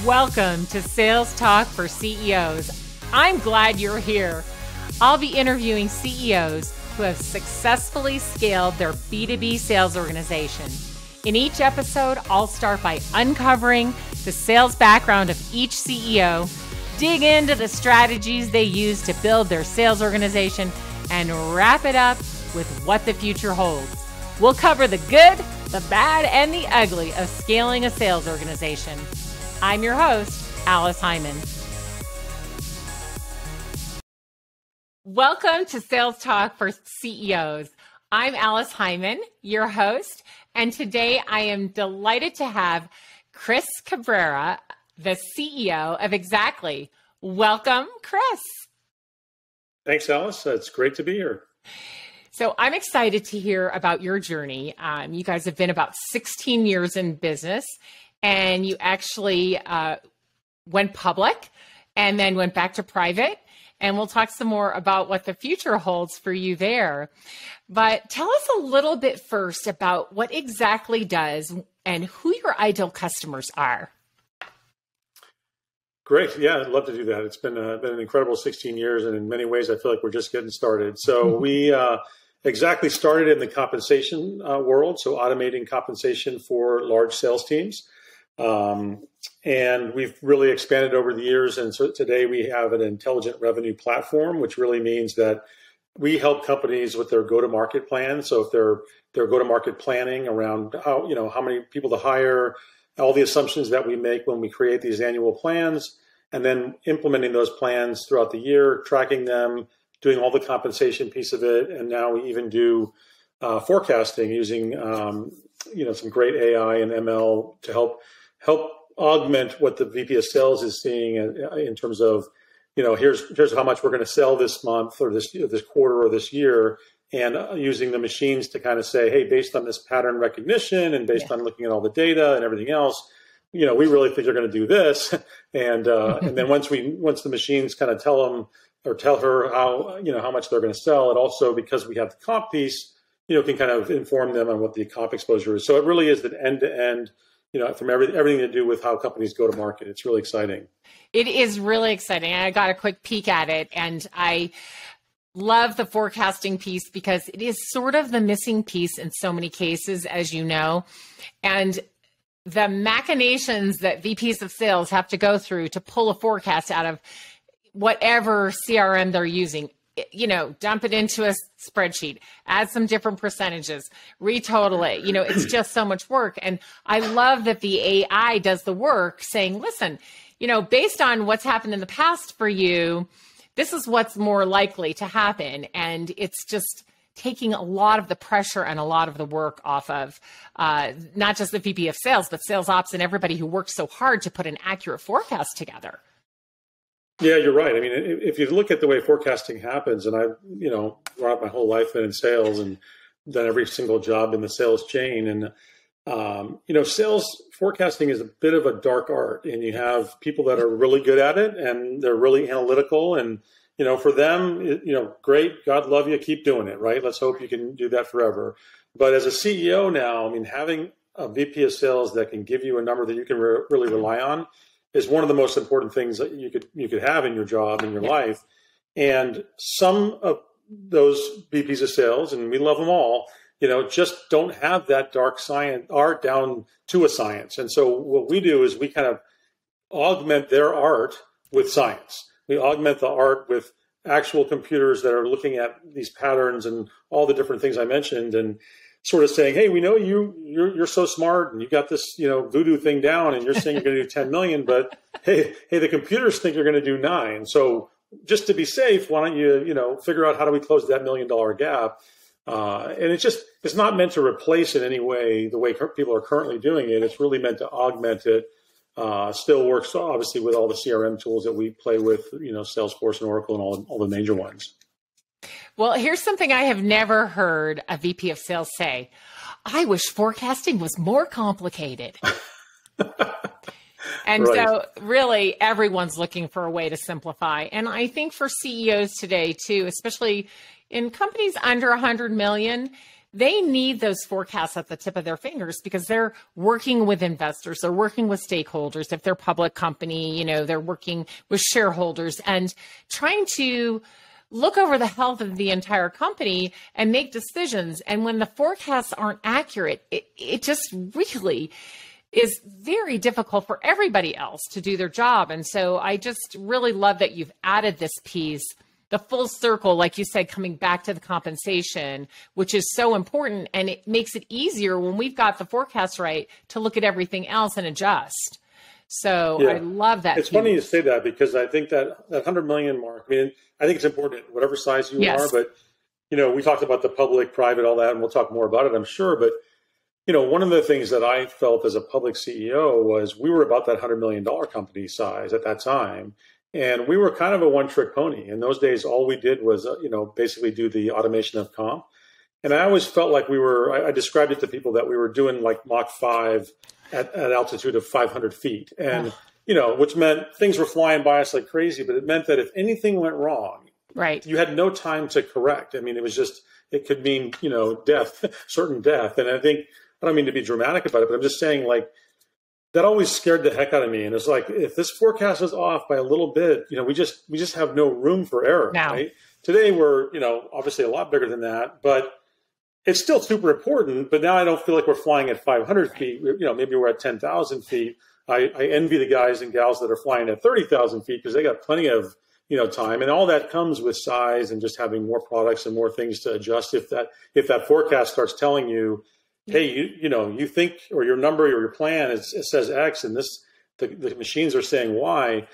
Welcome to Sales Talk for CEOs. I'm glad you're here. I'll be interviewing CEOs who have successfully scaled their B2B sales organization. In each episode, I'll start by uncovering the sales background of each CEO, dig into the strategies they use to build their sales organization, and wrap it up with what the future holds. We'll cover the good, the bad, and the ugly of scaling a sales organization. I'm your host, Alice Hyman. Welcome to Sales Talk for CEOs. I'm Alice Hyman, your host, and today I am delighted to have Chris Cabrera, the CEO of Xactly. Welcome, Chris. Thanks, Alice. It's great to be here. So I'm excited to hear about your journey. You guys have been about 16 years in business, and you actually went public and then went back to private. And we'll talk some more about what the future holds for you there. But tell us a little bit first about what Xactly does and who your ideal customers are. Great. Yeah, I'd love to do that. It's been an incredible 16 years, and in many ways, I feel like we're just getting started. So we Xactly started in the compensation world, so automating compensation for large sales teams. And we've really expanded over the years. And so today we have an intelligent revenue platform, which really means that we help companies with their go-to-market plan. So if their go-to-market planning around how many people to hire, all the assumptions that we make when we create these annual plans, and then implementing those plans throughout the year, tracking them, doing all the compensation piece of it. And now we even do forecasting using some great AI and ML to help augment what the VP of sales is seeing in terms of, here's how much we're going to sell this month or this quarter or this year, and using the machines to kind of say, hey, based on this pattern recognition and based on looking at all the data and everything else, we really think you're going to do this. And then once the machines kind of tell them or tell her how much they're going to sell, it also, because we have the comp piece, can kind of inform them on what the comp exposure is. So it really is the end to end, from everything to do with how companies go to market. It's really exciting. It is really exciting. I got a quick peek at it, and I love the forecasting piece because it is sort of the missing piece in so many cases, as you know. And the machinations that VPs of sales have to go through to pull a forecast out of whatever CRM they're using, dump it into a spreadsheet, add some different percentages, retotal it. It's just so much work. And I love that the AI does the work saying, listen, based on what's happened in the past for you, this is what's more likely to happen. And it's just taking a lot of the pressure and a lot of the work off of not just the VP of sales, but sales ops and everybody who works so hard to put an accurate forecast together. Yeah, you're right. I mean, if you look at the way forecasting happens, and I've, throughout my whole life been in sales and done every single job in the sales chain. And, sales forecasting is a bit of a dark art, and you have people that are really good at it and they're really analytical. And, for them, great, God love you, keep doing it, right? Let's hope you can do that forever. But as a CEO now, having a VP of sales that can give you a number that you can really rely on is one of the most important things that you could have in your job, in your life. And some of those VPs of sales, and we love them all, just don't have that dark science art down to a science. And so what we do is we kind of augment their art with science. We augment the art with actual computers that are looking at these patterns and all the different things I mentioned, and sort of saying, hey, we know you're so smart and you got this, voodoo thing down, and you're saying you're going to do 10 million, but hey, the computers think you're going to do 9. So just to be safe, why don't you, figure out how do we close that $1 million gap? And it's not meant to replace in any way the way people are currently doing it. It's really meant to augment it. Still works obviously with all the CRM tools that we play with, Salesforce and Oracle and all the major ones. Well, here's something I have never heard a VP of sales say. I wish forecasting was more complicated. And right. So really everyone's looking for a way to simplify. And I think for CEOs today too, especially in companies under 100 million, they need those forecasts at the tip of their fingers because they're working with investors, they're working with stakeholders. If they're a public company, you know, they're working with shareholders and trying to look over the health of the entire company and make decisions. And when the forecasts aren't accurate, it just really is very difficult for everybody else to do their job. And so I just really love that you've added this piece, the full circle, like you said, coming back to the compensation, which is so important. And it makes it easier when we've got the forecast right to look at everything else and adjust. So I love that. It's funny you say that because I think that 100 million mark, I mean, I think it's important, whatever size you are, but, you know, we talked about the public, private, all that, and we'll talk more about it, I'm sure. But, you know, one of the things that I felt as a public CEO was we were about that $100 million company size at that time. And we were kind of a one-trick pony. In those days, all we did was, you know, basically do the automation of comp. And I always felt like I described it to people that we were doing like Mach 5 at altitude of 500 feet. And, you know, which meant things were flying by us like crazy, but it meant that if anything went wrong, you had no time to correct. I mean, it was just, it could mean, you know, death, certain death. And I don't mean to be dramatic about it, but I'm just saying like, that always scared the heck out of me. And it's like, if this forecast is off by a little bit, you know, we just have no room for error, right? Today we're, you know, obviously a lot bigger than that, but it's still super important. But now I don't feel like we're flying at 500 feet. You know, maybe we're at 10,000 feet. I envy the guys and gals that are flying at 30,000 feet because they got plenty of, you know, time. And all that comes with size and just having more products and more things to adjust. If that forecast starts telling you, hey, you know, you think, or your number or your plan it says X, and the machines are saying Y.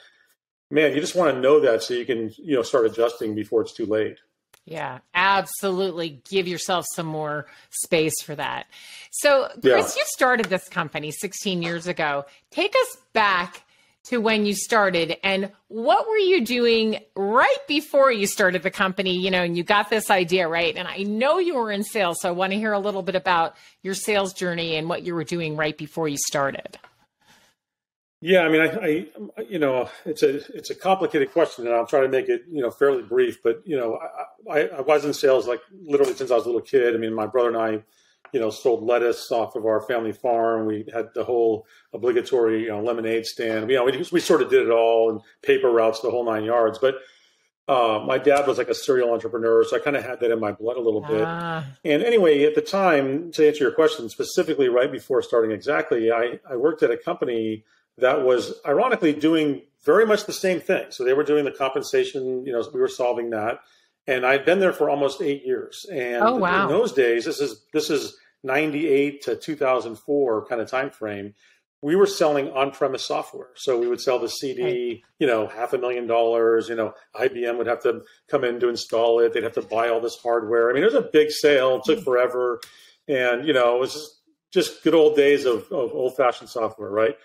Man, you just want to know that so you can, you know, start adjusting before it's too late. Yeah, absolutely. Give yourself some more space for that. So, Chris, you started this company 16 years ago. Take us back to when you started, and what were you doing right before you started the company, you know, and you got this idea, right? And I know you were in sales, so I want to hear a little bit about your sales journey and what you were doing right before you started. Yeah, I mean, I you know, it's a complicated question, and I'll try to make it, you know, fairly brief. But, you know, I was in sales like literally since I was a little kid. I mean, my brother and I, you know, sold lettuce off of our family farm. We had the whole obligatory, you know, lemonade stand. You know, we sort of did it all, and paper routes, the whole 9 yards. But my dad was like a serial entrepreneur, so I kind of had that in my blood a little bit. And anyway, at the time, to answer your question specifically, right before starting Xactly, I worked at a company that was ironically doing very much the same thing. So they were doing the compensation, you know, we were solving that. And I'd been there for almost 8 years. And in those days, this is 98 to 2004 kind of time frame. We were selling on-premise software. So we would sell the CD, you know, $500,000, you know, IBM would have to come in to install it. They'd have to buy all this hardware. I mean, it was a big sale. It took forever. And, you know, it was just good old days of old-fashioned software, right?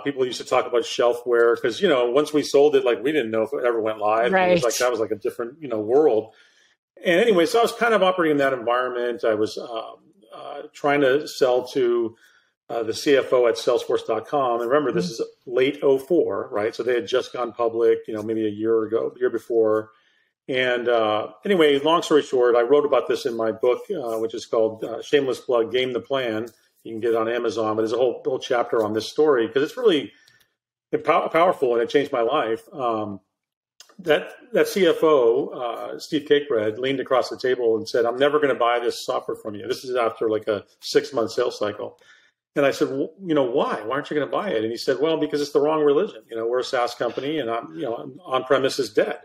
People used to talk about shelfware because, you know, once we sold it, like we didn't know if it ever went live. Right. It was like, that was like a different, you know, world. And anyway, so I was kind of operating in that environment. I was trying to sell to the CFO at Salesforce.com. And remember, this is late 04, right? So they had just gone public, you know, maybe a year before. And anyway, long story short, I wrote about this in my book, which is called Shameless Plug, Game the Plan. You can get it on Amazon, but there's a whole chapter on this story because it's really powerful and it changed my life. That CFO, Steve Cakered, leaned across the table and said, "I'm never going to buy this software from you." This is after like a 6-month sales cycle. And I said, "Well, you know, why? Why aren't you going to buy it?" And he said, "Well, because it's the wrong religion. You know, we're a SaaS company and on-premise is dead."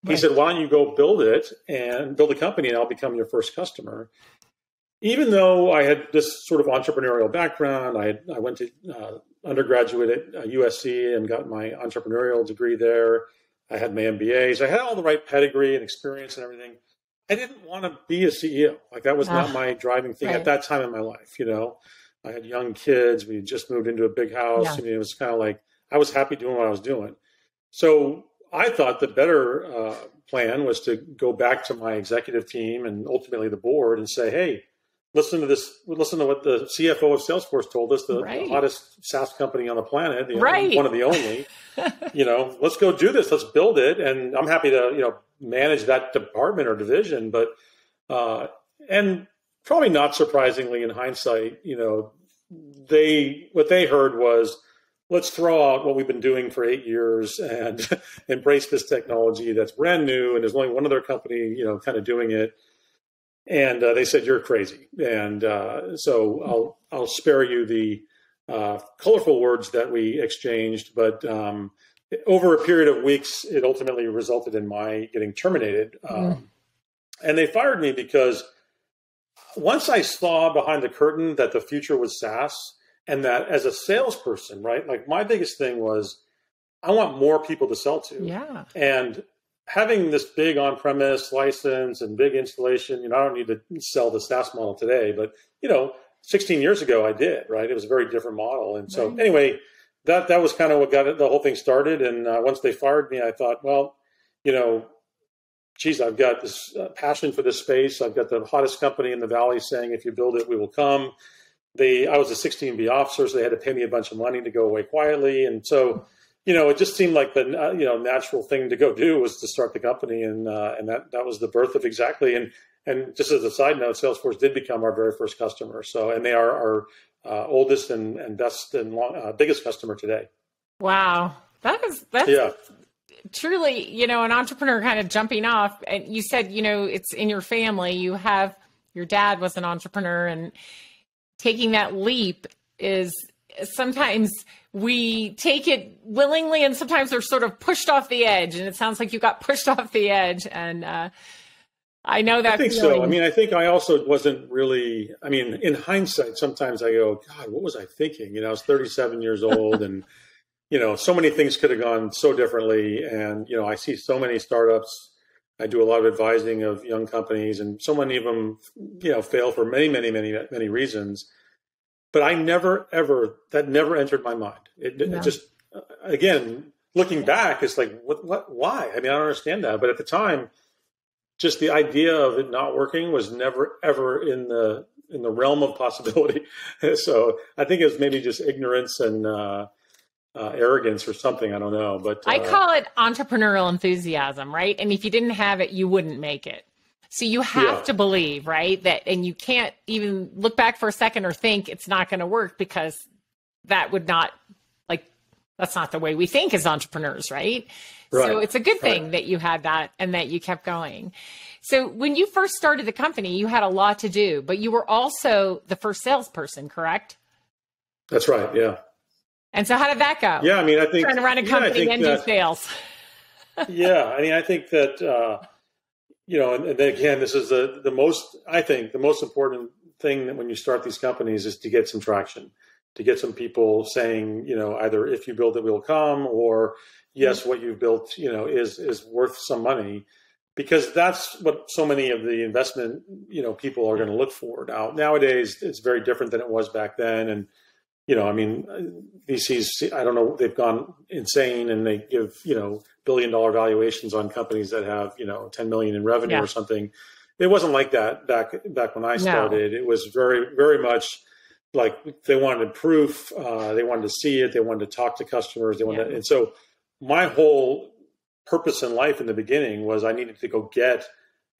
Right. He said, "Why don't you go build it and build a company and I'll become your first customer." Even though I had this sort of entrepreneurial background, I went to undergraduate at USC and got my entrepreneurial degree there. I had my MBAs. I had all the right pedigree and experience and everything. I didn't want to be a CEO. Like that was not my driving thing at that time in my life. You know, I had young kids. We had just moved into a big house. Yeah. I mean, it was kind of like I was happy doing what I was doing. So I thought the better plan was to go back to my executive team and ultimately the board and say, "Hey, listen to what the CFO of Salesforce told us, the hottest SaaS company on the planet, one of the only, you know, let's go do this. Let's build it. And I'm happy to, you know, manage that department or division. But, and probably not surprisingly in hindsight, what they heard was, let's throw out what we've been doing for 8 years and embrace this technology that's brand new. And there's only one other company, kind of doing it. And they said, you're crazy. And so I'll spare you the colorful words that we exchanged. But over a period of weeks, it ultimately resulted in my getting terminated. And they fired me because once I saw behind the curtain that the future was SaaS, and that as a salesperson, right, like my biggest thing was I want more people to sell to. Yeah. And having this big on-premise license and big installation, I don't need to sell the SaaS model today, but 16 years ago I did, right? It was a very different model. And so anyway, that was kind of what got the whole thing started. And once they fired me, I thought, well, geez, I've got this passion for this space. I've got the hottest company in the Valley saying, if you build it, we will come. I was a 16B officer, so they had to pay me a bunch of money to go away quietly. And so, it just seemed like the, natural thing to go do was to start the company. And that was the birth of Xactly. And just as a side note, Salesforce did become our very first customer. So, and they are our oldest and best and biggest customer today. Wow. That's truly, an entrepreneur kind of jumping off. And you said, it's in your family. Your dad was an entrepreneur, and taking that leap is sometimes we take it willingly, and sometimes we're sort of pushed off the edge. And it sounds like you got pushed off the edge. And I know that. I think so. I mean, I think I also wasn't really, in hindsight, sometimes I go, God, what was I thinking? I was 37 years old and, so many things could have gone so differently. And, I see so many startups. I do a lot of advising of young companies, and so many of them, fail for many, many, many, many reasons. But I that never entered my mind. It just, again, looking back, it's like, why? I don't understand that. But at the time, just the idea of it not working was never, ever in the realm of possibility. So I think it was maybe just ignorance and arrogance or something. I don't know, but I call it entrepreneurial enthusiasm, right? And if you didn't have it, you wouldn't make it. So you have to believe, right? And you can't even look back for a second or think it's not going to work, because that would not, that's not the way we think as entrepreneurs, right? So it's a good thing that you had that and that you kept going. So when you first started the company, you had a lot to do, but you were also the first salesperson, correct? That's right. Yeah. And so how did that go? Yeah. I think trying to run a company and do sales. I think that, and again, this is the most important thing that when you start these companies is to get some traction, to get some people saying, either if you build it, we'll come, or yes, what you've built, is worth some money, because that's what so many of the investment, people are going to look for. Nowadays, it's very different than it was back then. And, VCs, I don't know, they've gone insane, and they give, $1 billion valuations on companies that have, 10 million in revenue or something. It wasn't like that back when I started. No. It was very, very much like they wanted proof. They wanted to see it. They wanted to talk to customers. And so my whole purpose in life in the beginning was I needed to go get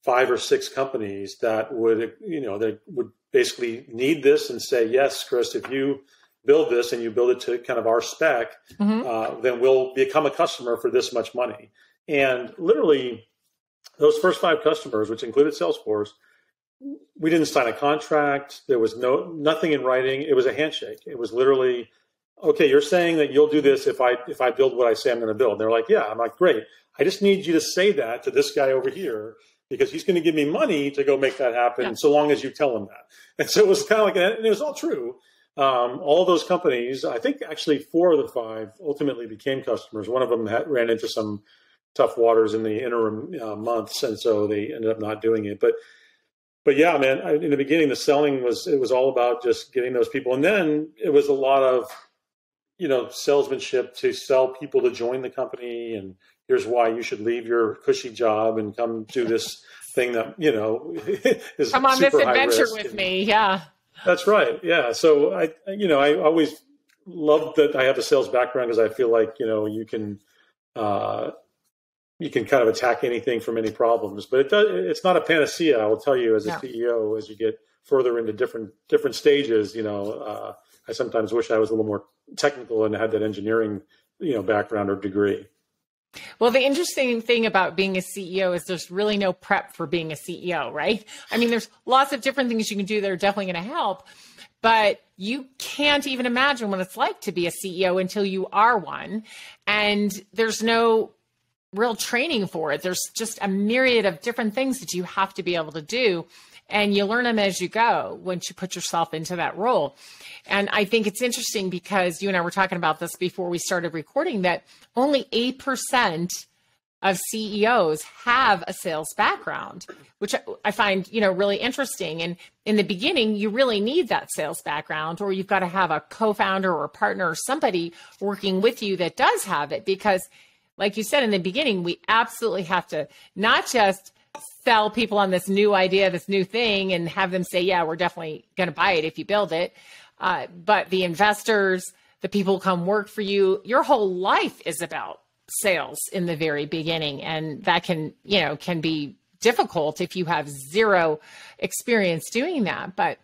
5 or 6 companies that would, that would basically need this and say, yes, Chris, if you build this and you build it to kind of our spec, then we'll become a customer for this much money. And literally those first 5 customers, which included Salesforce, we didn't sign a contract. There was nothing in writing. It was a handshake. It was literally, okay, you're saying that you'll do this if I build what I say I'm going to build. And they're like, yeah. I'm like, great. I just need you to say that to this guy over here, because he's going to give me money to go make that happen, so long as you tell him that. And so it was kind of like that, and it was all true. All of those companies, I think actually 4 of the 5 ultimately became customers. One of them ran into some tough waters in the interim months, and so they ended up not doing it. But yeah, man, in the beginning, the selling was all about just getting those people. And then it was a lot of, salesmanship to sell people to join the company. And here's why you should leave your cushy job and come do this thing that, is come on this adventure with and, me. Yeah. That's right. Yeah. So I always loved that I have a sales background, because I feel like, you can, you can kind of attack anything from any problems. But it's not a panacea. I will tell you, as a No. CEO, as you get further into different stages, I sometimes wish I was a little more technical and had that engineering, background or degree. Well, the interesting thing about being a CEO is there's really no prep for being a CEO, right? I mean, there's lots of different things you can do that are definitely going to help, but you can't even imagine what it's like to be a CEO until you are one. And there's no real training for it. There's just a myriad of different things that you have to be able to do. And you learn them as you go once you put yourself into that role. And I think it's interesting because you and I were talking about this before we started recording, that only 8% of CEOs have a sales background, which I find, really interesting. And in the beginning, you really need that sales background, or you've got to have a co-founder or a partner or somebody working with you that does have it. Because like you said in the beginning, we absolutely have to not just sell people on this new idea, this new thing, and have them say, yeah, we're definitely going to buy it if you build it. But the investors, the people who come work for you, your whole life is about sales in the very beginning. And that can be difficult if you have zero experience doing that. But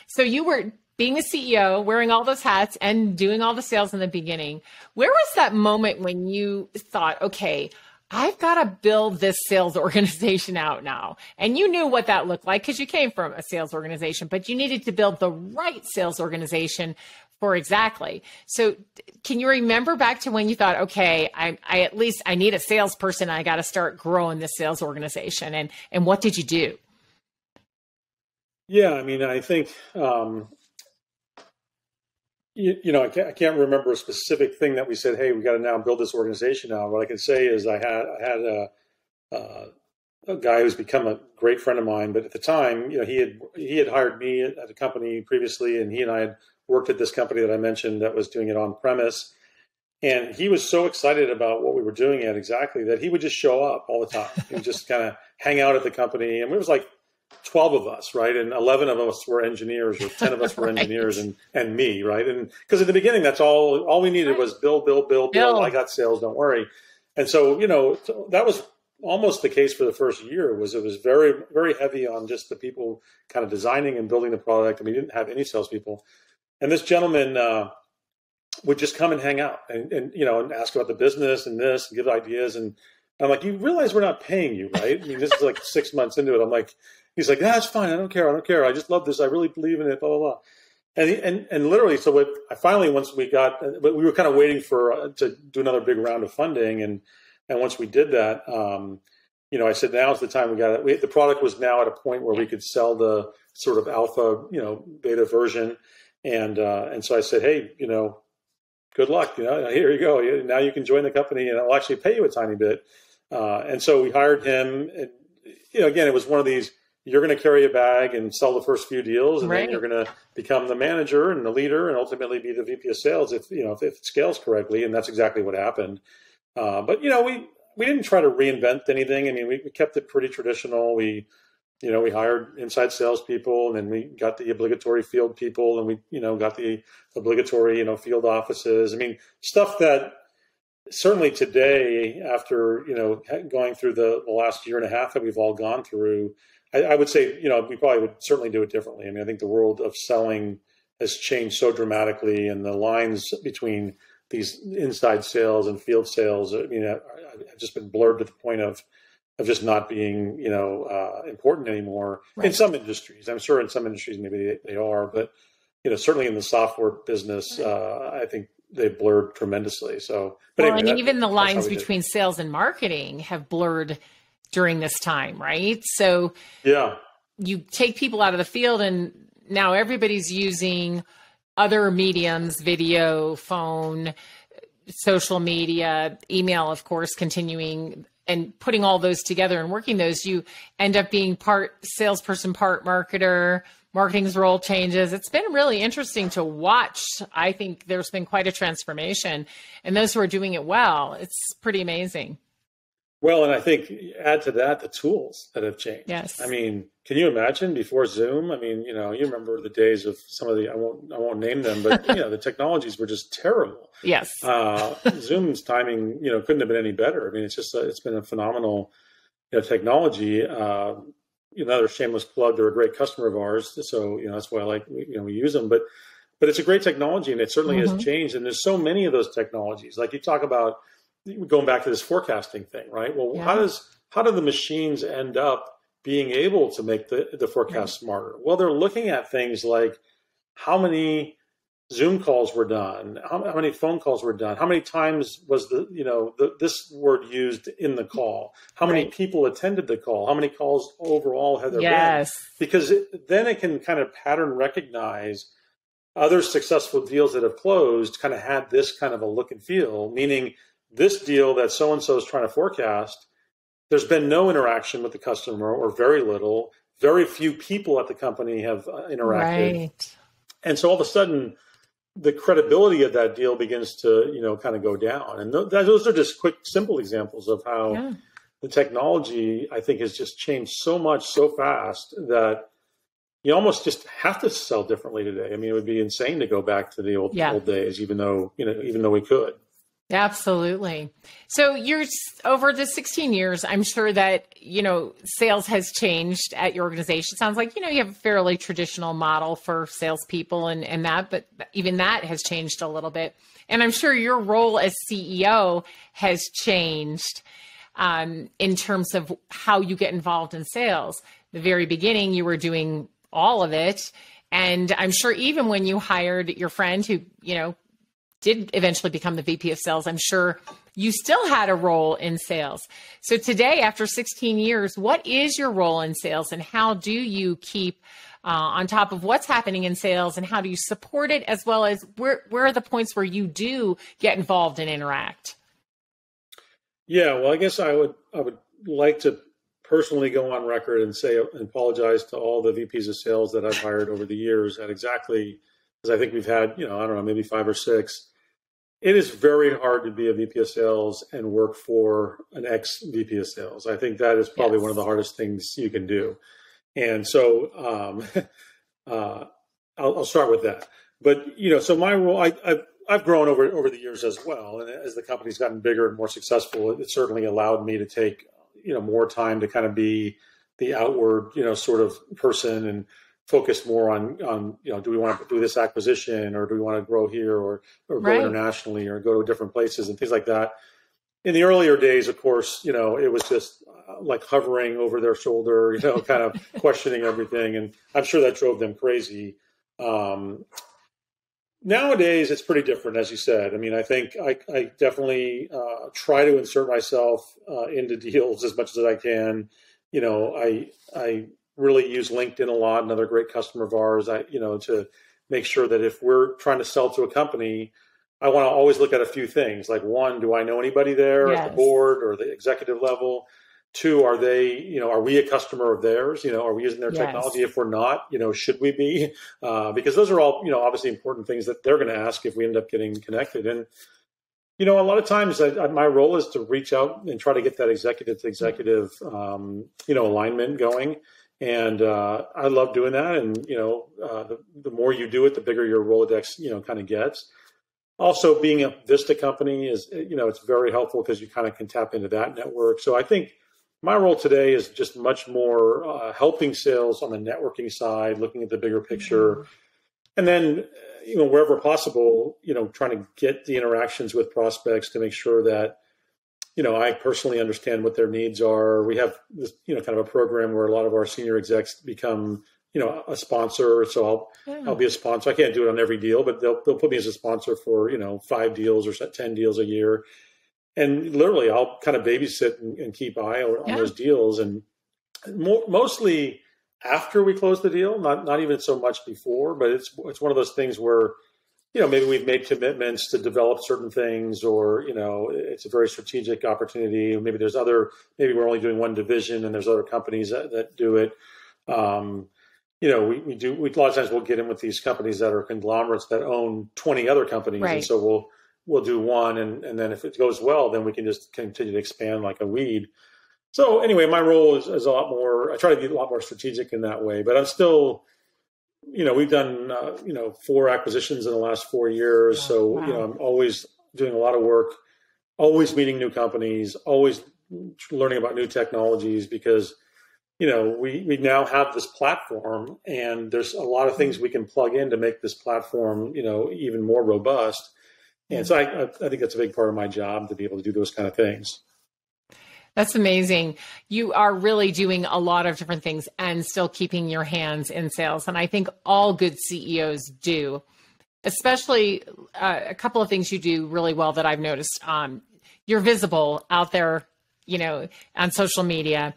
so you were being a CEO, wearing all those hats and doing all the sales in the beginning. Where was that moment when you thought, okay, I've got to build this sales organization out now? And you knew what that looked like because you came from a sales organization, but you needed to build the right sales organization for Xactly. So can you remember back to when you thought, okay, I need a salesperson. I got to start growing this sales organization. And what did you do? Yeah, I mean, I think, I can't remember a specific thing that we said, hey, we got to now build this organization now. What I can say is I had a guy who's become a great friend of mine, but at the time, he had hired me at a company previously, and he and I had worked at this company that I mentioned that was doing it on premise. And he was so excited about what we were doing at Xactly that he would just show up all the time. He would just kind of hang out at the company. And it was like 12 of us, right? And 11 of us were engineers, or 10 of us were Right. engineers, and me, right? And because at the beginning, that's all we needed was build. I got sales, don't worry. And so, that was almost the case for the first year. It was very, very heavy on just the people kind of designing and building the product. And we didn't have any salespeople. And this gentleman would just come and hang out and ask about the business and this and give ideas. And I'm like, you realize we're not paying you, right? I mean, this is like 6 months into it. I'm like, he's like, that's fine. I don't care. I just love this. I really believe in it, blah, blah, blah. And literally, so once we got, but we were kind of waiting to do another big round of funding. And once we did that, I said, now's the time we got it. The product was now at a point where we could sell the sort of alpha, beta version. And so I said, hey, good luck. Here you go. Now you can join the company, and I'll actually pay you a tiny bit. And so we hired him. And, again, it was one of these, you're going to carry a bag and sell the first few deals, and Right. then you're going to become the manager and the leader and ultimately be the VP of sales if it scales correctly. And that's exactly what happened. But, we didn't try to reinvent anything. I mean, we kept it pretty traditional. We hired inside salespeople, and then we got the obligatory field people, and we, got the obligatory, field offices. I mean, stuff that certainly today, after, going through the last year and a half that we've all gone through, I would say, we probably would certainly do it differently. I mean, I think the world of selling has changed so dramatically, and the lines between these inside sales and field sales, have just been blurred to the point of just not being, important anymore. Right. In some industries. I'm sure in some industries maybe they are, but, certainly in the software business, I think they've blurred tremendously. So, but anyway, and even the lines between sales and marketing have blurred during this time, right? So yeah, you take people out of the field, and now everybody's using other mediums, video, phone, social media, email, of course, continuing, and putting all those together and working those, you end up being part salesperson, part marketer. Marketing's role changes. It's been really interesting to watch. I think there's been quite a transformation, and those who are doing it well, it's pretty amazing. Well, and I think add to that the tools that have changed. Yes. I mean, can you imagine before Zoom? I mean, you remember the days of some of the, I won't name them, but the technologies were just terrible. Yes. Zoom's timing, couldn't have been any better. I mean, it's been a phenomenal, technology. Another shameless plug. They're a great customer of ours, so that's why I like we use them. But it's a great technology, and it certainly has changed. And there's so many of those technologies. Like you talk about. Going back to this forecasting thing, right? Well, how do the machines end up being able to make the forecast smarter? Well, they're looking at things like how many Zoom calls were done, how many phone calls were done, how many times was this word used in the call, how many people attended the call, how many calls overall have there been? Because then it can kind of pattern recognize other successful deals that have closed kind of had this kind of a look and feel, meaning this deal that so-and-so is trying to forecast, there's been no interaction with the customer or very little. Very few people at the company have interacted. Right. And so all of a sudden, the credibility of that deal begins to, kind of go down. And those are just quick, simple examples of how the technology, I think, has just changed so much so fast that you almost just have to sell differently today. I mean, it would be insane to go back to the old days, even though we could. Absolutely. So you're over the 16 years, I'm sure that, sales has changed at your organization. It sounds like, you have a fairly traditional model for salespeople and that, but even that has changed a little bit. And I'm sure your role as CEO has changed in terms of how you get involved in sales. The very beginning, you were doing all of it. And I'm sure even when you hired your friend who, did eventually become the VP of sales, I'm sure you still had a role in sales. So today, after 16 years, what is your role in sales and how do you keep on top of what's happening in sales and how do you support it, as well as where are the points where you do get involved and interact? Yeah, well, I guess I would like to personally go on record and say and apologize to all the VPs of sales that I've hired over the years at Xactly, because I think we've had, I don't know, maybe 5 or 6. It is very hard to be a VP of sales and work for an ex-VP of sales. I think that is probably one of the hardest things you can do. And so I'll start with that. But, so my role, I've grown over the years as well. And as the company's gotten bigger and more successful, it certainly allowed me to take, more time to kind of be the outward, sort of person and focus more on, do we want to do this acquisition or do we want to grow here or go internationally or go to different places and things like that. In the earlier days, of course, it was just like hovering over their shoulder, kind of questioning everything. And I'm sure that drove them crazy. Nowadays, it's pretty different, as you said. I mean, I think I definitely try to insert myself into deals as much as I can. I really use LinkedIn a lot, another great customer of ours, to make sure that if we're trying to sell to a company, I want to always look at a few things. Like, one, do I know anybody there at the board or the executive level? 2, are they, are we a customer of theirs? Are we using their technology? If we're not, should we be? Because those are all, obviously important things that they're going to ask if we end up getting connected. And, a lot of times my role is to reach out and try to get that executive to executive, alignment going. And I love doing that. And, the more you do it, the bigger your Rolodex, kind of gets. Also, being a Vista company is, it's very helpful because you kind of can tap into that network. So I think my role today is just much more helping sales on the networking side, looking at the bigger picture. And then, wherever possible, trying to get the interactions with prospects to make sure that, I personally understand what their needs are. We have this, kind of a program where a lot of our senior execs become, a sponsor. So I'll be a sponsor. I can't do it on every deal, but they'll put me as a sponsor for, 5 deals or 10 deals a year. And literally I'll kind of babysit and keep eye on those deals. And mostly after we close the deal, not even so much before, but it's one of those things where, maybe we've made commitments to develop certain things, or, it's a very strategic opportunity. Maybe maybe we're only doing one division and there's other companies that do it. We a lot of times we'll get in with these companies that are conglomerates that own 20 other companies. Right. And so we'll do one. And then if it goes well, then we can just continue to expand like a weed. So anyway, my role is a lot more, I try to be a lot more strategic in that way, but I'm still, we've done, 4 acquisitions in the last 4 years. So, Wow. I'm always doing a lot of work, always meeting new companies, always learning about new technologies because, we now have this platform and there's a lot of things we can plug in to make this platform, even more robust. And so I think that's a big part of my job to be able to do those kind of things. That's amazing. You are really doing a lot of different things and still keeping your hands in sales. And I think all good CEOs do, especially a couple of things you do really well that I've noticed. You're visible out there, on social media,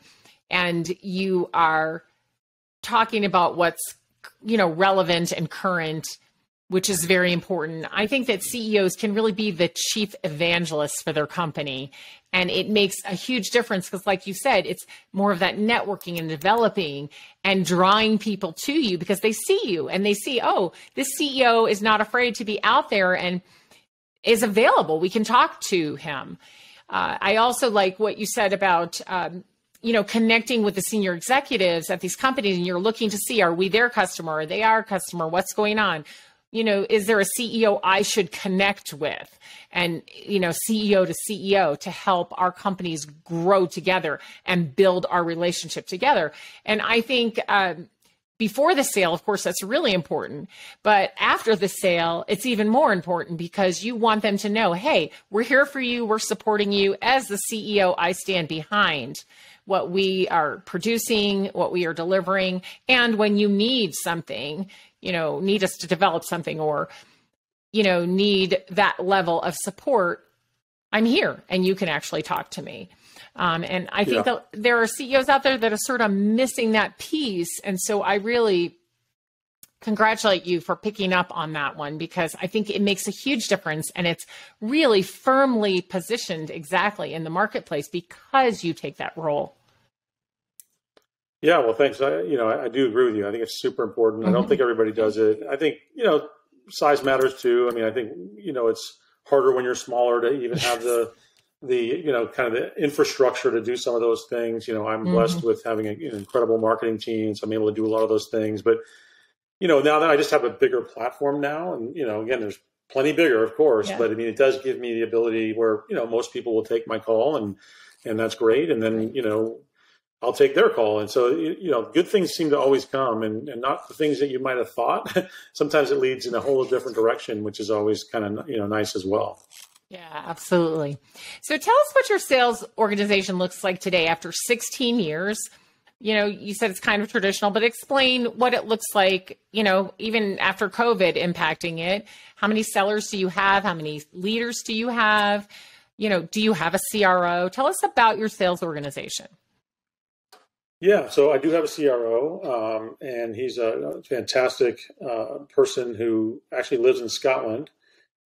and you are talking about what's, relevant and current, which is very important. I think that CEOs can really be the chief evangelists for their company. And it makes a huge difference because, like you said, it's more of that networking and developing and drawing people to you because they see you and they see, oh, this CEO is not afraid to be out there and is available. We can talk to him. I also like what you said about, connecting with the senior executives at these companies, and you're looking to see, are we their customer? Are they our customer? What's going on? Is there a CEO I should connect with? And, CEO to CEO to help our companies grow together and build our relationship together. And I think before the sale, of course, that's really important. But after the sale, it's even more important because you want them to know, hey, we're here for you. We're supporting you. As the CEO, I stand behind what we are producing, what we are delivering. And when you need something, need us to develop something or, need that level of support, I'm here and you can actually talk to me. And I think that there are CEOs out there that are sort of missing that piece. And so I really congratulate you for picking up on that one because I think it makes a huge difference and it's really firmly positioned exactly in the marketplace because you take that role. Yeah, well, thanks. I do agree with you. I think it's super important. I don't think everybody does it. I think, size matters too. I mean, I think, it's harder when you're smaller to even have the kind of the infrastructure to do some of those things. I'm blessed with having an incredible marketing team, so I'm able to do a lot of those things. But, now that I just have a bigger platform now, and, again, there's plenty bigger, of course, but I mean, it does give me the ability where, most people will take my call and that's great. And then, I'll take their call. And so, good things seem to always come and not the things that you might have thought. Sometimes it leads in a whole different direction, which is always kind of, nice as well. Yeah, absolutely. So tell us what your sales organization looks like today after 16 years. You said it's kind of traditional, but explain what it looks like, even after COVID impacting it. How many sellers do you have? How many leaders do you have? Do you have a CRO? Tell us about your sales organization. Yeah, so I do have a CRO, and he's a fantastic person who actually lives in Scotland.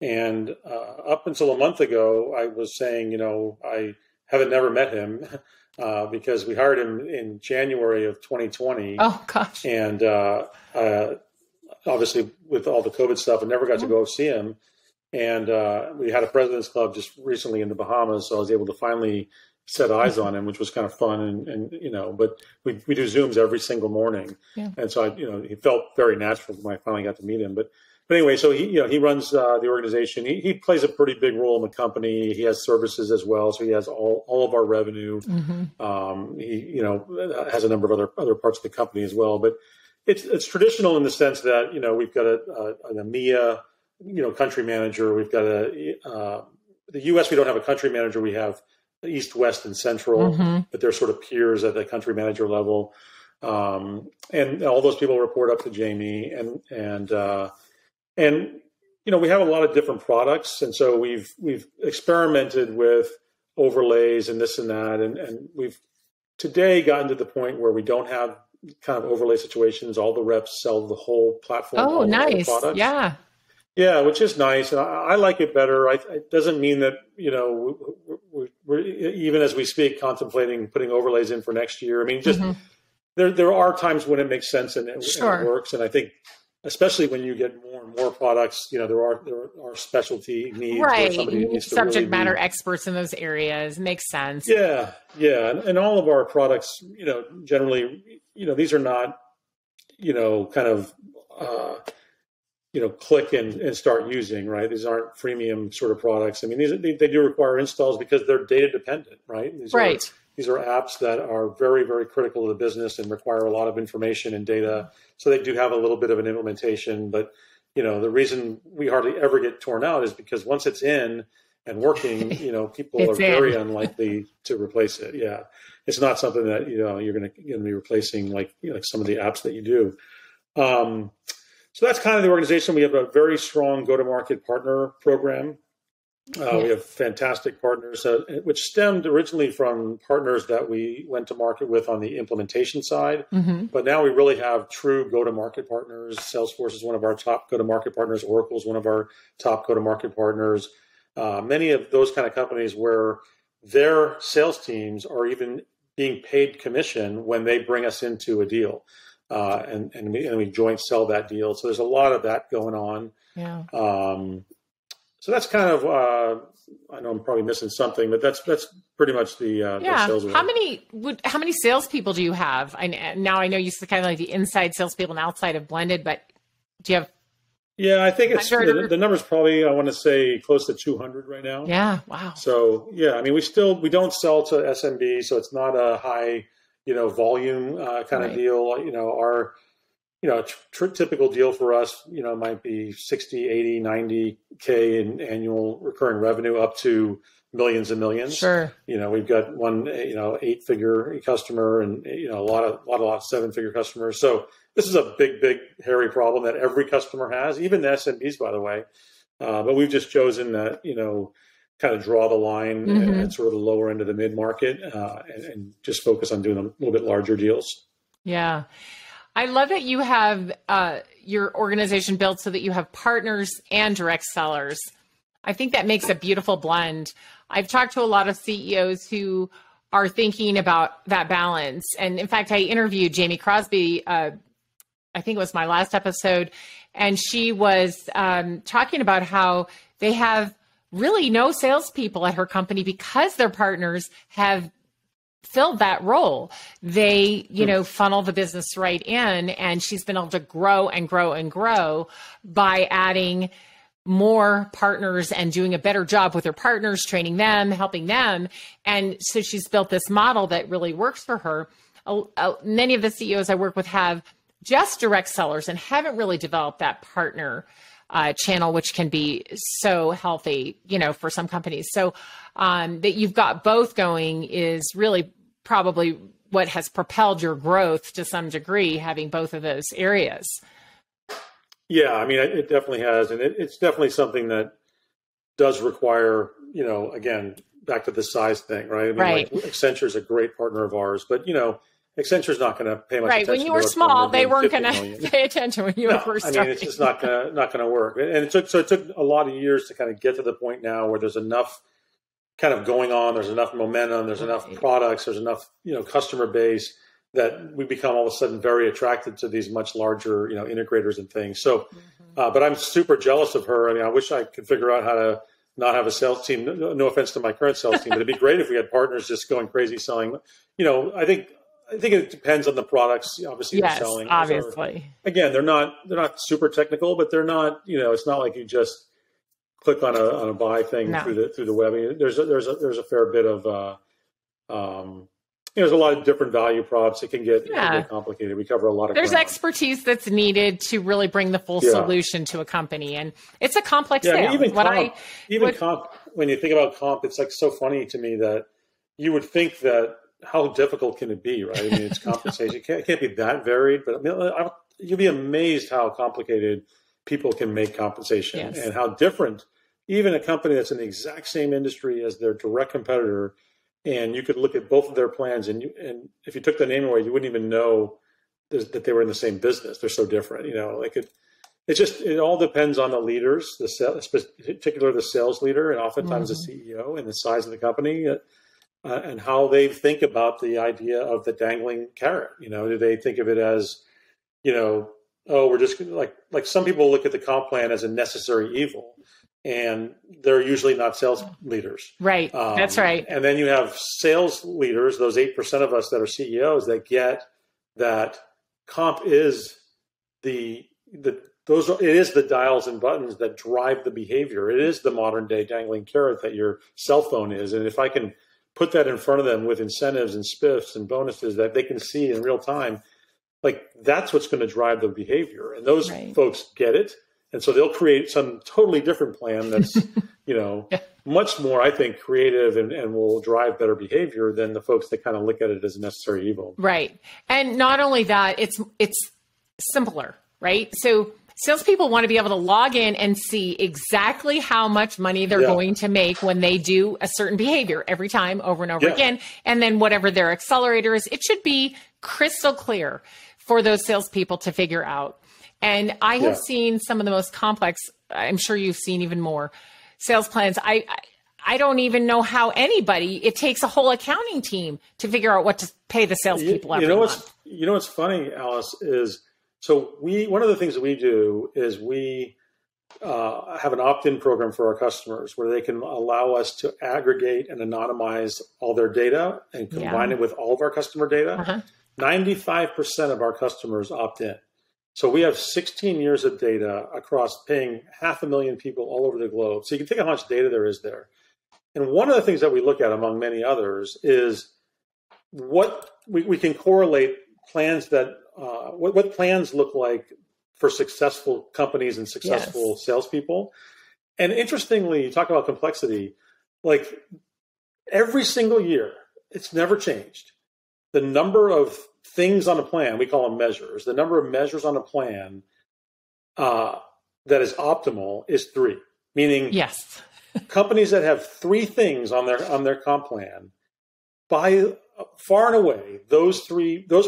And up until a month ago, I was saying, I haven't never met him because we hired him in January of 2020. Oh, gosh. And obviously, with all the COVID stuff, I never got to go see him. And we had a President's Club just recently in the Bahamas, so I was able to finally set eyes on him, which was kind of fun. And but we do Zooms every single morning. Yeah. And so, he felt very natural when I finally got to meet him. But anyway, so he runs the organization. He plays a pretty big role in the company. He has services as well. So he has all of our revenue. He, has a number of other parts of the company as well. But it's traditional in the sense that, we've got an EMEA, country manager. We've got the US, we don't have a country manager. We have East, West, and Central, but they're sort of peers at the country manager level. And all those people report up to Jamie. And we have a lot of different products. And so we've experimented with overlays and this and that. And we've today gotten to the point where we don't have kind of overlay situations. All the reps sell the whole platform. Oh, nice. Yeah. Yeah, which is nice. And I like it better. It doesn't mean that, we're even as we speak, contemplating putting overlays in for next year. I mean, just there are times when it makes sense and it works. And I think especially when you get more and more products, there are specialty needs where Right. somebody You need needs to subject really matter experts in those areas. Makes sense. Yeah, yeah, and all of our products, generally, these are not, kind of, click and start using, right? These aren't freemium sort of products. I mean, they do require installs because they're data dependent, right? These are apps that are very, very critical to the business and require a lot of information and data. So they do have a little bit of an implementation, but the reason we hardly ever get torn out is because once it's in and working, people are very unlikely to replace it. Yeah, it's not something that you're going to be replacing like some of the apps that you do. So that's kind of the organization. We have a very strong go-to-market partner program. We have fantastic partners, which stemmed originally from partners that we went to market with on the implementation side. Mm-hmm. But now we really have true go-to-market partners. Salesforce is one of our top go-to-market partners. Oracle is one of our top go-to-market partners. Many of those kind of companies where their sales teams are even being paid commission when they bring us into a deal. And we joint sell that deal. So there's a lot of that going on. Yeah. So that's kind of, I know I'm probably missing something, but that's pretty much the sales world. How many salespeople do you have? Now I know you said kind of like the inside salespeople and outside have blended, but do you have? Yeah, I think it's the number's probably, I want to say close to 200 right now. Yeah. Wow. So yeah, I mean, we don't sell to SMB, so it's not a high, volume kind of deal. Our typical deal for us, might be 60, 80, 90K in annual recurring revenue up to millions and millions. Sure. We've got one, 8-figure customer and, a lot of 7-figure customers. So this is a big, big, hairy problem that every customer has, even the SMBs, by the way. But we've just chosen that, kind of draw the line at sort of the lower end of the mid-market and just focus on doing a little bit larger deals. Yeah. I love that you have your organization built so that you have partners and direct sellers. I think that makes a beautiful blend. I've talked to a lot of CEOs who are thinking about that balance. And in fact, I interviewed Jamie Crosby, I think it was my last episode, and she was talking about how they have really no salespeople at her company because their partners have filled that role. They, funnel the business right in, and she's been able to grow and grow and grow by adding more partners and doing a better job with her partners, training them, helping them. And so she's built this model that really works for her. Many of the CEOs I work with have just direct sellers and haven't really developed that partner channel, which can be so healthy, for some companies. So that you've got both going is really probably what has propelled your growth to some degree, having both of those areas. Yeah, I mean, it definitely has. And it's definitely something that does require, again, back to the size thing, right? I mean, right. Like Accenture is a great partner of ours, but, Accenture's not going to pay much attention. Right. When you were small, they weren't going to pay attention when you were first starting. I mean, it's just not going to work. And it took a lot of years to kind of get to the point now where there's enough kind of going on, there's enough momentum, there's enough products, there's enough, customer base that we become all of a sudden very attracted to these much larger, integrators and things. So, but I'm super jealous of her. I mean, I wish I could figure out how to not have a sales team. No offense to my current sales team, but it'd be great if we had partners just going crazy selling. I think it depends on the products, obviously, yes, you're selling. Obviously. Again, they're not super technical, but they're not, it's not like you just click on a buy thing through the web. I mean, there's a fair bit of there's a lot of different value props. It can get complicated. We cover a lot of There's ground. expertise that's needed to really bring the full solution to a company, and it's a complex sale. I mean, comp, when you think about comp, it's like so funny to me that you would think that how difficult can it be, right? I mean, it's compensation. It can't be that varied, but I mean, you'll be amazed how complicated people can make compensation and how different even a company that's in the exact same industry as their direct competitor. And you could look at both of their plans, and if you took the name away, you wouldn't even know that they were in the same business. They're so different, it all depends on the leaders, particularly the sales leader, and oftentimes the CEO, and the size of the company, and how they think about the idea of the dangling carrot. Do they think of it as, oh, we're just like some people look at the comp plan as a necessary evil, and they're usually not sales leaders. Right. That's right. And then you have sales leaders, those 8% of us that are CEOs, that get that comp is it is the dials and buttons that drive the behavior. It is the modern day dangling carrot that your cell phone is. And if I can put that in front of them with incentives and spiffs and bonuses that they can see in real time, like that's what's going to drive the behavior. And those folks get it. And so they'll create some totally different plan that's, much more, I think, creative and will drive better behavior than the folks that kind of look at it as a necessary evil. Right. And not only that, it's simpler, right? So salespeople want to be able to log in and see exactly how much money they're going to make when they do a certain behavior every time over and over again. And then whatever their accelerator is, it should be crystal clear for those salespeople to figure out. And I have seen some of the most complex, I'm sure you've seen even more, sales plans. I don't even know how it takes a whole accounting team to figure out what to pay the salespeople every month. You know what's funny, Alice, is one of the things that we do is we have an opt-in program for our customers where they can allow us to aggregate and anonymize all their data and combine it with all of our customer data. 95% of our customers opt in. So we have 16 years of data across paying 500,000 people all over the globe. So you can think of how much data there is there. And one of the things that we look at, among many others, is what we can correlate plans that what plans look like for successful companies and successful salespeople. And interestingly, you talk about complexity, like every single year, it's never changed. The number of things on a plan, we call them measures, the number of measures on a plan that is optimal is 3, meaning companies that have 3 things on their comp plan, by far and away, those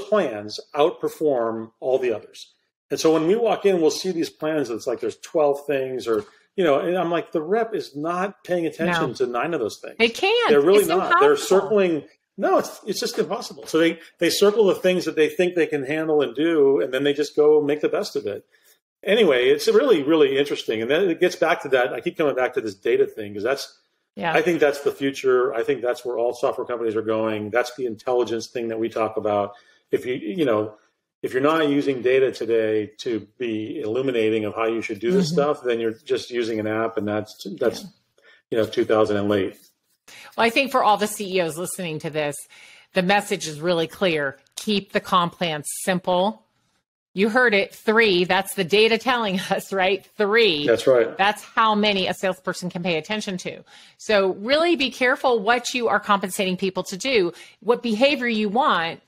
plans outperform all the others. And so when we walk in, we'll see these plans. It's like there's 12 things, or and I'm like, the rep is not paying attention to 9 of those things. They can't. They're really it's not. Impossible. They're circling. No, it's just impossible. So they circle the things that they think they can handle and do, and then they just go make the best of it. Anyway, it's really, really interesting. And then it gets back to that. I keep coming back to this data thing because I think that's the future. I think that's where all software companies are going. That's the intelligence thing that we talk about. If you're not using data today to be illuminating of how you should do this stuff, then you're just using an app, and that's 2000 and late. Well, I think for all the CEOs listening to this, the message is really clear. Keep the comp plan simple. You heard it, 3. That's the data telling us, right? 3. That's right. That's how many a salesperson can pay attention to. So really be careful what you are compensating people to do. What behavior you want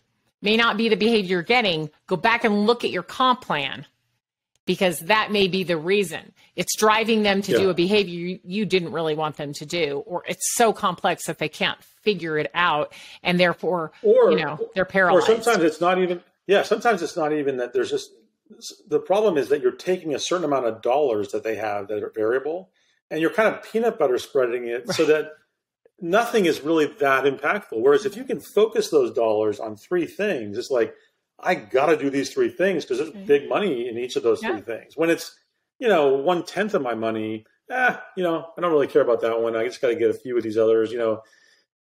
may not be the behavior you're getting. Go back and look at your comp plan, because that may be the reason. It's driving them to do a behavior you didn't really want them to do, or it's so complex that they can't figure it out, and therefore, they're paralyzed. Or sometimes it's not even, sometimes it's not even that there's just, the problem is that you're taking a certain amount of dollars that they have that are variable, and you're kind of peanut butter spreading it so that nothing is really that impactful. Whereas if you can focus those dollars on 3 things, it's like, I got to do these 3 things because there's big money in each of those 3 things. When it's, 1/10 of my money, I don't really care about that one. I just got to get a few of these others.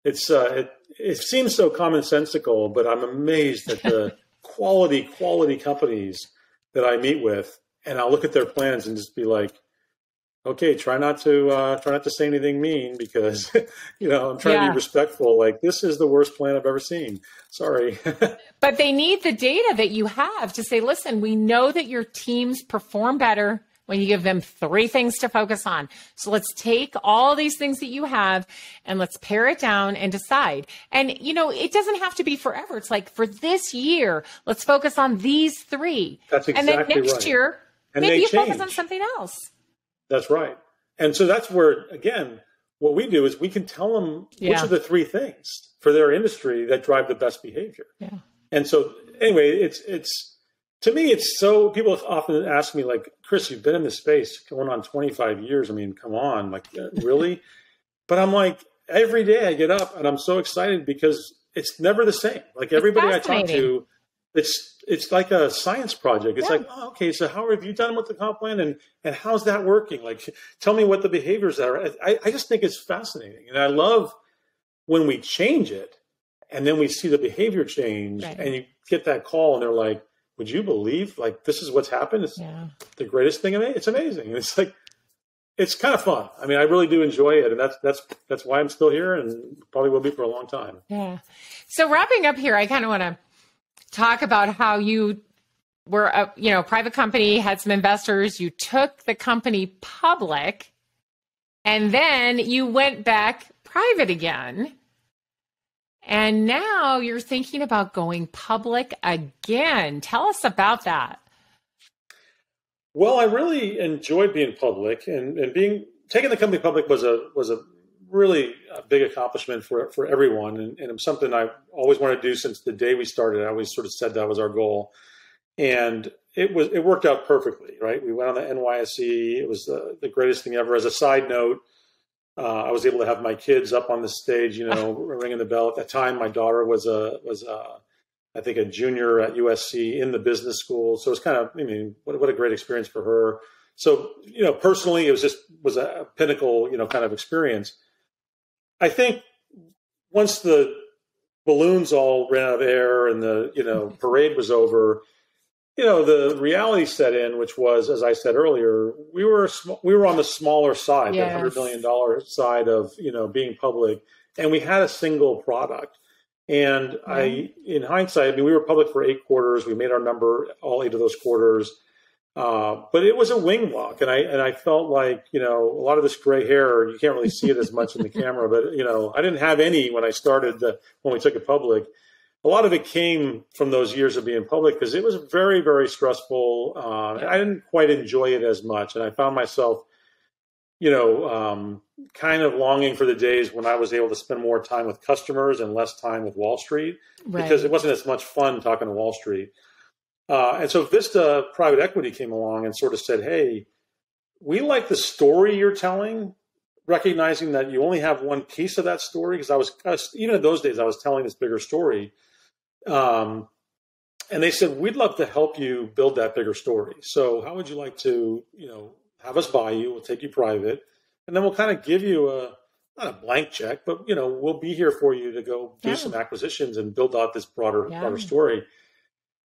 It seems so commonsensical, but I'm amazed at the quality companies that I meet with, and I'll look at their plans and just be like, okay, try not to say anything mean, because I'm trying to be respectful. Like, this is the worst plan I've ever seen. Sorry. But they need the data that you have to say, listen, we know that your teams perform better when you give them 3 things to focus on. So let's take all these things that you have and let's pare it down and decide. And, it doesn't have to be forever. It's like, for this year, let's focus on these 3. That's exactly right. And then next year, maybe you focus on something else. That's right. And so that's where, again, what we do is we can tell them which are the 3 things for their industry that drive the best behavior. Yeah. And so anyway, it's to me, it's so, people often ask me, like, Chris, you've been in this space going on 25 years. I mean, come on, like, really? But I'm like, every day I get up and I'm so excited because it's never the same. Like, everybody I talk to, it's like a science project. It's Yeah. like, oh, okay, so how have you done with the comp plan, and how's that working? Like, tell me what the behaviors are. I just think it's fascinating, and I love when we change it, and then we see the behavior change, Right. and you get that call, and they're like, "Would you believe like this is what's happened? It's the greatest thing. It's amazing." And it's like, it's kind of fun. I mean, I really do enjoy it, and that's why I'm still here, and probably will be for a long time. Yeah. So wrapping up here, I kind of want to talk about how you were a private company, had some investors, you took the company public, and then you went back private again. And now you're thinking about going public again. Tell us about that. Well, I really enjoyed being public, and taking the company public was a really a big accomplishment for everyone, and it was something I always wanted to do since the day we started. I always sort of said that was our goal, and it worked out perfectly. Right, we went on the NYSE. It was the greatest thing ever. As a side note, I was able to have my kids up on the stage, ringing the bell. At that time, my daughter was I think a junior at USC in the business school. So it was kind of, what a great experience for her. So, personally, it was a pinnacle, kind of experience. I think once the balloons all ran out of air and the, parade was over, the reality set in, which was, as I said earlier, we were on the smaller side, Yes. the $100 million side of, being public, and we had a single product. And in hindsight, we were public for 8 quarters. We made our number all 8 of those quarters. But it was a wing walk. And I felt like, a lot of this gray hair, you can't really see it as much in the camera, but, I didn't have any when I started, when we took it public. A lot of it came from those years of being public because it was very, very stressful. I didn't quite enjoy it as much. And I found myself, kind of longing for the days when I was able to spend more time with customers and less time with Wall Street, because it wasn't as much fun talking to Wall Street. And so Vista Private Equity came along and sort of said, hey, we like the story you're telling, recognizing that you only have one piece of that story. Because I was even in those days, I was telling this bigger story. And they said, we'd love to help you build that bigger story. So how would you like to, have us buy you? We'll take you private, and then we'll kind of give you not a blank check, but we'll be here for you to go do some acquisitions and build out this broader story.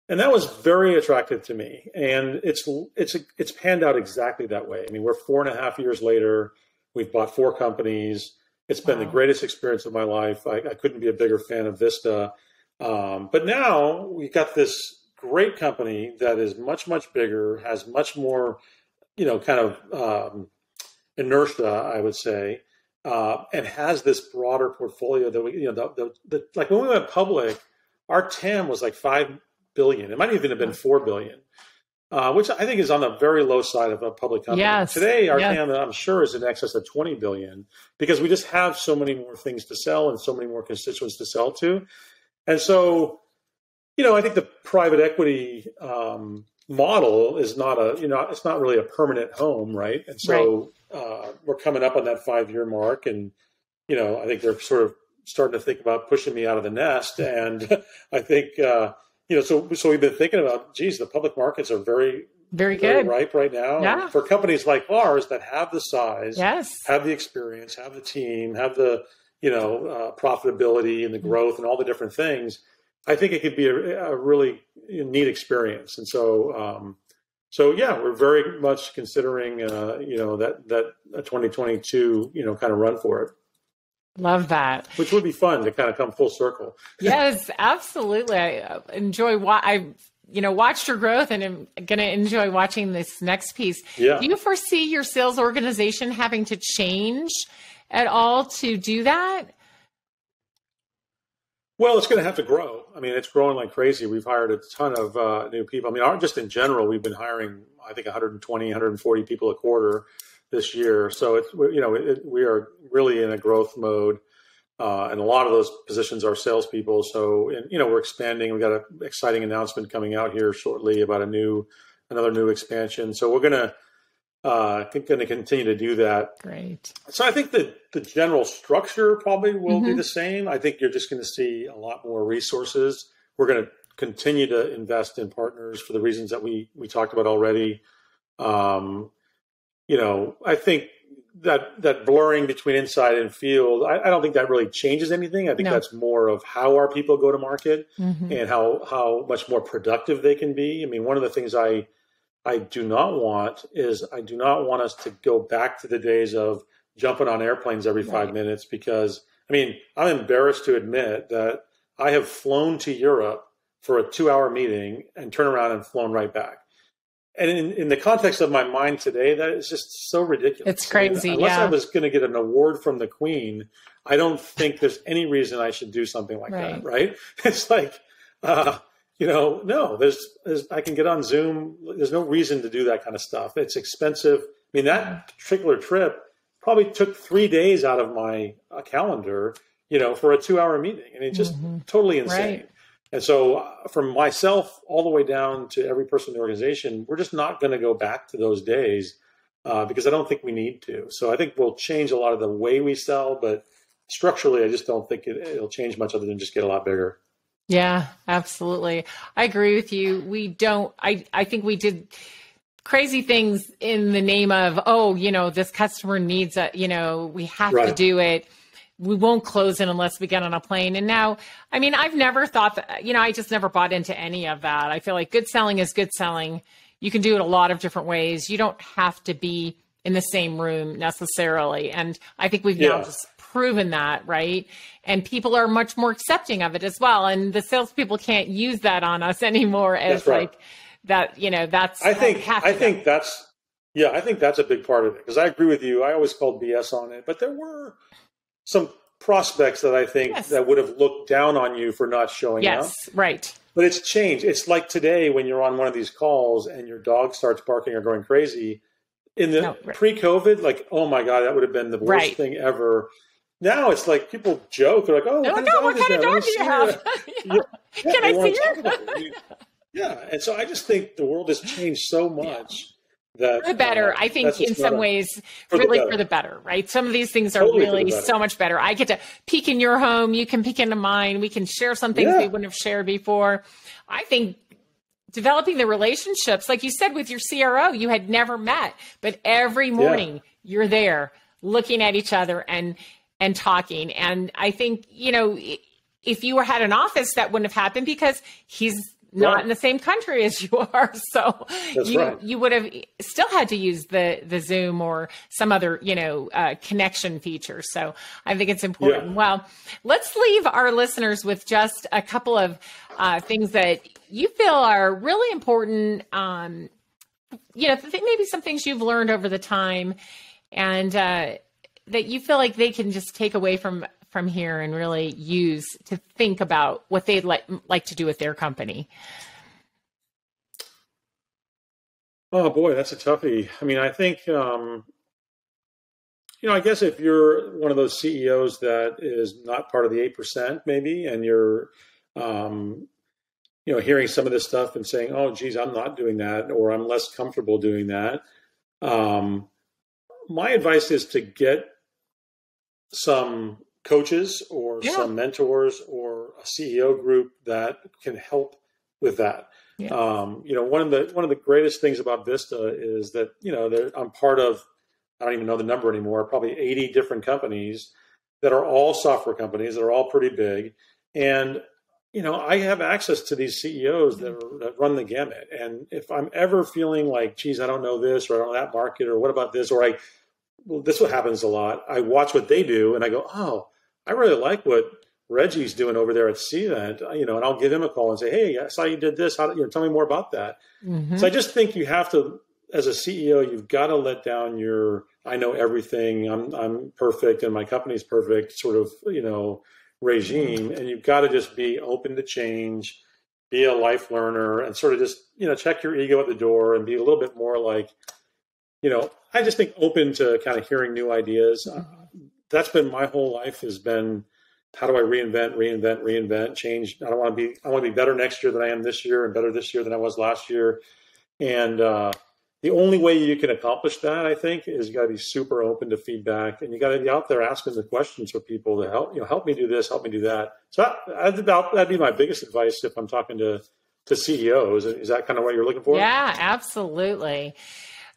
And that was very attractive to me, and it's panned out exactly that way. We're 4.5 years later. We've bought 4 companies. It's been the greatest experience of my life. I couldn't be a bigger fan of Vista. But now we've got this great company that is much, much bigger, has much more kind of inertia, I would say, and has this broader portfolio that we, like when we went public, our TAM was like $5 billion. It might even have been $4 billion, which I think is on the very low side of a public company. Yes. Today, our TAM, I'm sure, is in excess of $20 billion because we just have so many more things to sell and so many more constituents to sell to. And so, I think the private equity model is not it's not really a permanent home, right? And so we're coming up on that 5-year mark, and I think they're sort of starting to think about pushing me out of the nest. And I think so we've been thinking about, geez, the public markets are very, very good, very ripe right now. Yeah. And for companies like ours that have the size, yes, have the experience, have the team, have the profitability and the growth and all the different things, I think it could be a really neat experience. And so, we're very much considering, that 2022, kind of run for it. Love that. Which would be fun to kind of come full circle. Yes, absolutely. I enjoy watched your growth, and I'm going to enjoy watching this next piece. Yeah. Do you foresee your sales organization having to change at all to do that? Well, it's going to have to grow. It's growing like crazy. We've hired a ton of new people. Just in general, we've been hiring, I think, 120, 140 people a quarter this year. So we are really in a growth mode, and a lot of those positions are salespeople. So, we're expanding. We've got an exciting announcement coming out here shortly about another new expansion. So we're going to continue to do that. Great. So I think that the general structure probably will be the same. I think you're just going to see a lot more resources. We're going to continue to invest in partners for the reasons that we talked about already. I think that blurring between inside and field, I don't think that really changes anything. I think that's more of how our people go to market and how much more productive they can be. I mean, one of the things I do not want is I do not want us to go back to the days of jumping on airplanes every 5 minutes, because, I mean, I'm embarrassed to admit that I have flown to Europe for a 2-hour meeting and turned around and flown right back. And in the context of my mind today, that is just so ridiculous. It's crazy. Unless I was going to get an award from the Queen, I don't think there's any reason I should do something like that. Right? It's like, no, there's I can get on Zoom. There's no reason to do that kind of stuff. It's expensive. I mean, that particular trip probably took 3 days out of my calendar, for a 2-hour meeting. And it's just totally insane. Right. And so from myself all the way down to every person in the organization, we're just not going to go back to those days because I don't think we need to. So I think we'll change a lot of the way we sell, but structurally, I just don't think it'll change much other than just get a lot bigger. Yeah, absolutely. I agree with you. I think we did crazy things in the name of, this customer needs we have to do it. We won't close it unless we get on a plane. And now, I mean, I've never thought that, I just never bought into any of that. I feel like good selling is good selling. You can do it a lot of different ways. You don't have to be in the same room necessarily. And I think we've now just proven that, right? And people are much more accepting of it as well. And the salespeople can't use that on us anymore as that's, I think that's a big part of it, because I agree with you. I always called BS on it, but there were some prospects that I think that would have looked down on you for not showing up. Yes, right. But it's changed. It's like today when you're on one of these calls and your dog starts barking or going crazy. In the pre-COVID, like, oh my God, that would have been the worst thing ever. Now it's like people joke. They're like, oh, what kind of dog do you have? Can I see her? Yeah. And so I just think the world has changed so much. That, for the better, I think in some ways, really for the better, right? Some of these things are really so much better. I get to peek in your home. You can peek into mine. We can share some things we wouldn't have shared before. I think developing the relationships, like you said, with your CRO, you had never met, but every morning you're there looking at each other and talking. And I think, if you had an office, that wouldn't have happened because he's not in the same country as you are. So you would have still had to use the Zoom or some other, connection feature. So I think it's important. Yeah. Well, let's leave our listeners with just a couple of things that you feel are really important. Maybe some things you've learned over the time and that you feel like they can just take away from here and really use to think about what they'd like to do with their company? Oh boy, that's a toughie. I mean, I think, I guess if you're one of those CEOs that is not part of the 8%, maybe, and you're, hearing some of this stuff and saying, oh, geez, I'm not doing that, or I'm less comfortable doing that. My advice is to get some coaches or some mentors or a CEO group that can help with that. Yeah. One of the greatest things about Vista is that, I'm part of, I don't even know the number anymore, probably 80 different companies that are all software companies that are all pretty big. And, I have access to these CEOs that run the gamut. And if I'm ever feeling like, geez, I don't know this, or I don't know that market, or what about this, or this is what happens a lot. I watch what they do and I go, oh, I really like what Reggie's doing over there at Cvent, and I'll give him a call and say, hey, I saw you did this. Tell me more about that. Mm-hmm. So I just think you have to, as a CEO, you've got to let down your, I know everything, I'm perfect and my company's perfect sort of, regime. And you've got to just be open to change, be a life learner, and sort of just, check your ego at the door and be a little bit more like, I just think open to kind of hearing new ideas. That's been my whole life, has been, how do I reinvent, change? I want to be better next year than I am this year, and better this year than I was last year. And, the only way you can accomplish that, I think, is you got to be super open to feedback, and you got to be out there asking the questions for people to help me do this, help me do that. So that'd be my biggest advice if I'm talking to CEOs. Is that kind of what you're looking for? Yeah, absolutely.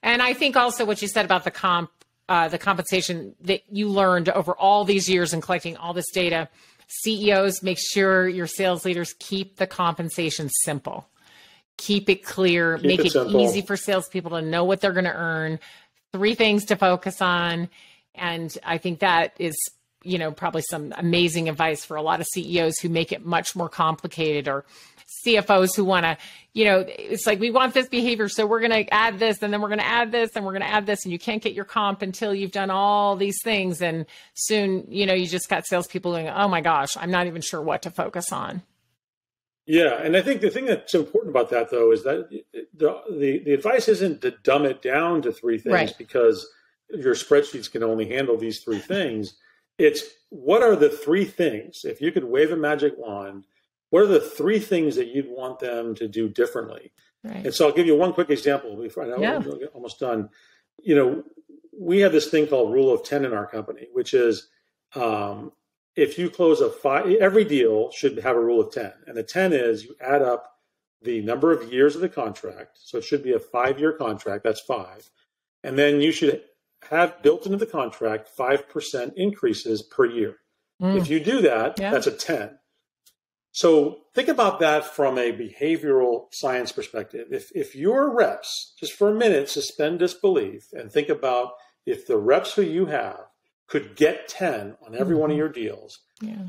And I think also what you said about the compensation that you learned over all these years and collecting all this data. CEOs, make sure your sales leaders keep the compensation simple. Keep it clear, make it easy for salespeople to know what they're going to earn, 3 things to focus on. And I think that is, probably some amazing advice for a lot of CEOs who make it much more complicated, or CFOs who want to, it's like, we want this behavior, so we're going to add this, and then we're going to add this, and we're going to add this, and you can't get your comp until you've done all these things. And soon, you just got salespeople going, oh my gosh, I'm not even sure what to focus on. Yeah, and I think the thing that's important about that, though, is that the advice isn't to dumb it down to 3 things, right, because your spreadsheets can only handle these 3 things. It's, what are the 3 things? If you could wave a magic wand, what are the 3 things that you'd want them to do differently? Right. And so I'll give you one quick example before I know we're almost done. We have this thing called Rule of 10 in our company, which is if you close every deal should have a rule of 10. And the 10 is you add up the number of years of the contract. So it should be a 5-year contract. That's 5. And then you should have built into the contract 5% increases per year. If you do that, that's a 10. So think about that from a behavioral science perspective. If your reps, just for a minute, suspend disbelief and think about if the reps who you have could get 10 on every one of your deals,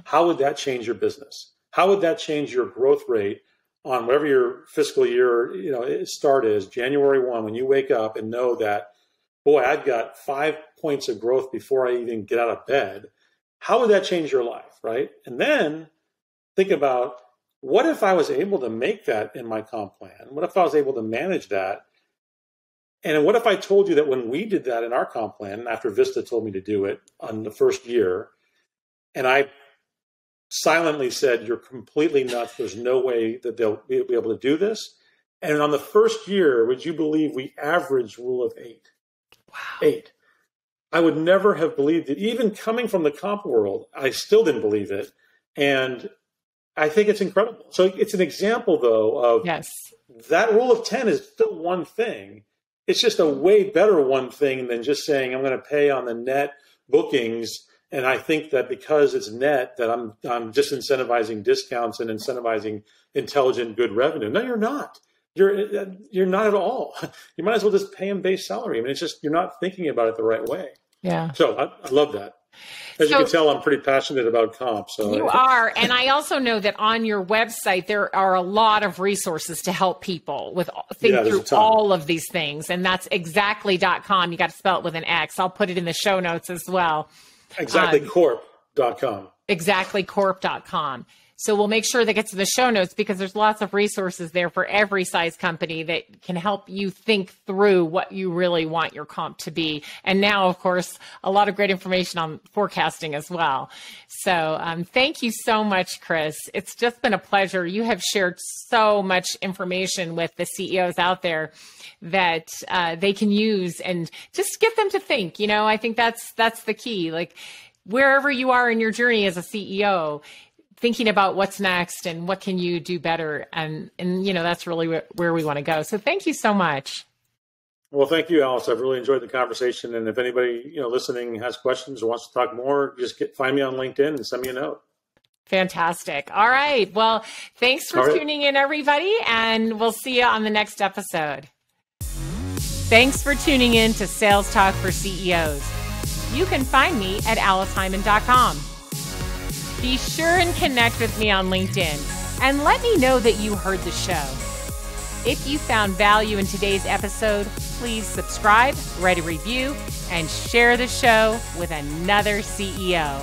how would that change your business? How would that change your growth rate on whatever your fiscal year start is, January 1, when you wake up and know that, boy, I've got 5 points of growth before I even get out of bed. How would that change your life, right? And then think about, what if I was able to make that in my comp plan? What if I was able to manage that? And what if I told you that when we did that in our comp plan, after Vista told me to do it on the first year, and I silently said, you're completely nuts, there's no way that they'll be able to do this. And on the first year, would you believe we averaged rule of 8? Wow. 8. I would never have believed it. Even coming from the comp world, I still didn't believe it. And I think it's incredible. So it's an example, though, of that rule of 10 is still one thing. It's just a way better one thing than just saying I'm going to pay on the net bookings. And I think that because it's net, that I'm disincentivizing discounts and incentivizing intelligent, good revenue. No, you're not. You're not at all. You might as well just pay them base salary. I mean, it's just, you're not thinking about it the right way. Yeah. So I love that. As you can tell, I'm pretty passionate about comp. So you are. And I also know that on your website, there are a lot of resources to help people think through all of these things. And that's Xactly.com. You got to spell it with an X. I'll put it in the show notes as well. Xactlycorp.com. Xactlycorp.com. So we'll make sure that gets to the show notes, because there's lots of resources there for every size company that can help you think through what you really want your comp to be. And now, of course, a lot of great information on forecasting as well. So thank you so much, Chris. It's just been a pleasure. You have shared so much information with the CEOs out there that they can use, and just get them to think. I think that's the key. Like, wherever you are in your journey as a CEO, thinking about what's next and what can you do better. And that's really where we want to go. So thank you so much. Well, thank you, Alice. I've really enjoyed the conversation. And if anybody, listening has questions or wants to talk more, just find me on LinkedIn and send me a note. Fantastic. All right. Well, thanks for tuning in, everybody. And we'll see you on the next episode. Thanks for tuning in to Sales Talk for CEOs. You can find me at alicehyman.com. Be sure and connect with me on LinkedIn and let me know that you heard the show. If you found value in today's episode, please subscribe, write a review, and share the show with another CEO.